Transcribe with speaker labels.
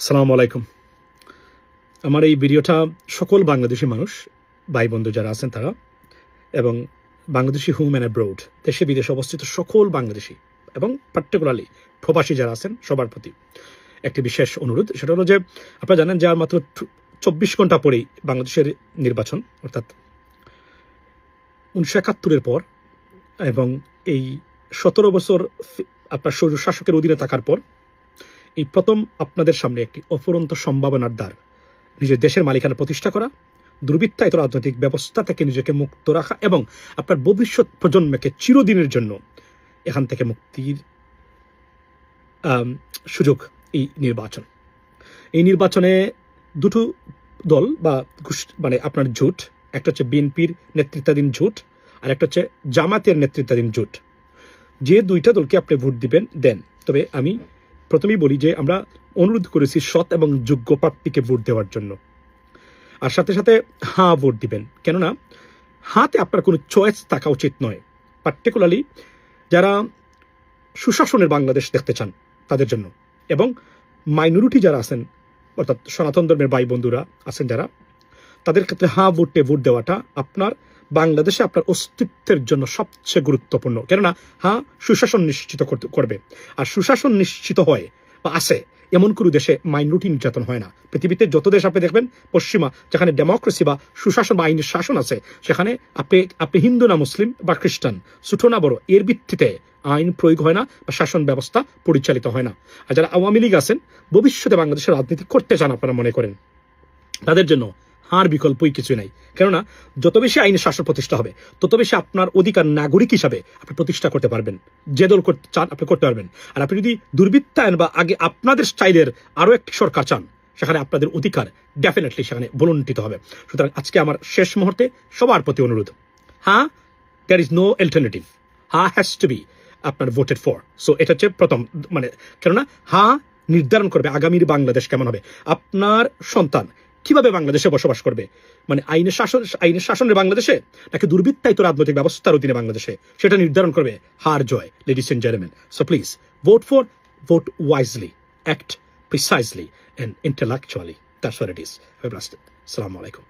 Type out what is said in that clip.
Speaker 1: আসসালামু আলাইকুম। আমার এই ভিডিওটা সকল বাংলাদেশি মানুষ ভাই বন্ধু যারা আছেন তারা এবং বাংলাদেশি হোম অ্যান্ড অ্যাব্রোড দেশে বিদেশে অবস্থিত সকল বাংলাদেশি এবং পার্টিকুলারলি প্রবাসী যারা আছেন সবার প্রতি একটি বিশেষ অনুরোধ। সেটা হলো যে আপনারা জানেন যে আর মাত্র 24 ঘন্টা পরেই বাংলাদেশের নির্বাচন, অর্থাৎ 1971-এর পর এবং এই 17 বছর আপনার শাসকের অধীনে থাকার পর এই প্রথম আপনাদের সামনে একটি অফুরন্ত সম্ভাবনার দ্বার, নিজের দেশের মালিকানা প্রতিষ্ঠা করা, দুর্বৃত্তায়িত রাজনৈতিক ব্যবস্থা থেকে নিজেকে মুক্ত রাখা এবং আপনার ভবিষ্যৎ প্রজন্মকে চিরদিনের জন্য এখান থেকে মুক্তির সুযোগ। এই নির্বাচনে দুটো দল বা মানে আপনার জোট, একটা হচ্ছে বিএনপির নেতৃত্বাধীন জোট আর একটা হচ্ছে জামাতের নেতৃত্বাধীন জোট। যে দুইটা দলকে আপনি ভোট দিবেন দেন, তবে আমি প্রথমেই বলি যে আমরা অনুরোধ করেছি সৎ এবং যোগ্য প্রার্থীকে ভোট দেওয়ার জন্য, আর সাথে সাথে হ্যাঁ ভোট দিবেন। কেননা হাতে আপনার কোনো চয়েস থাকা উচিত নয়, পার্টিকুলারলি যারা সুশাসনের বাংলাদেশ দেখতে চান তাদের জন্য, এবং মাইনরিটি যারা আছেন অর্থাৎ সনাতন ধর্মের ভাই বন্ধুরা আছেন যারা, তাদের ক্ষেত্রে হ্যাঁ ভোটে ভোট দেওয়াটা আপনার বাংলাদেশে আপনার অস্তিত্বের জন্য সবচেয়ে গুরুত্বপূর্ণ। কেননা হ্যাঁ সুশাসন নিশ্চিত করবে, আর সুশাসন নিশ্চিত হয় বা আছে এমন কোনো দেশে মাইনরিটি নির্যাতন হয় না। পৃথিবীতে যত দেশ আপনি দেখবেন পশ্চিমা, যেখানে ডেমোক্রেসি বা সুশাসন বা আইনের শাসন আছে, সেখানে আপনি হিন্দু না মুসলিম বা খ্রিস্টান, ছোট না বড়, এর ভিত্তিতে আইন প্রয়োগ হয় না বা শাসন ব্যবস্থা পরিচালিত হয় না। আর যারা আওয়ামী লীগ আছেন, ভবিষ্যতে বাংলাদেশের রাজনীতি করতে চান আপনারা মনে করেন, তাদের জন্য হার বিকল্পই কিছু নাই। কেননা যত বেশি আইনের শাসন প্রতিষ্ঠা হবে তত বেশি আপনার অধিকার নাগরিক হিসাবে আপনি প্রতিষ্ঠা করতে পারবেন। যে দল করতে চান আপনি করতে পারবেন। আর আপনি যদি দুর্বৃত্তায়ন বা আগে আপনাদের স্টাইলের আরও একটি সরকার চান, সেখানে আপনাদের অধিকার ডেফিনেটলি সেখানে বলুণ্ঠিত হবে। সুতরাং আজকে আমার শেষ মুহূর্তে সবার প্রতি অনুরোধ, হ্যাঁ দ্যার ইজ নো অল্টারনেটিভ, হ্যাঁ হ্যাজ টু বি আপনার ভোটেড ফর। সো এটা হচ্ছে প্রথম, মানে কেননা হ্যাঁ নির্ধারণ করবে আগামীর বাংলাদেশ কেমন হবে, আপনার সন্তান কিভাবে বাংলাদেশে বসবাস করবে, মানে আইনের শাসনের বাংলাদেশে নাকি দুর্বৃত্তায়িত রাজনৈতিক ব্যবস্থার অধীনে বাংলাদেশে, সেটা নির্ধারণ করবে হার জয়, ladies and gentleman. So please vote wisely, act precisely and intellectually. That's what it is. Have a blessed day. Assalamu alaikum.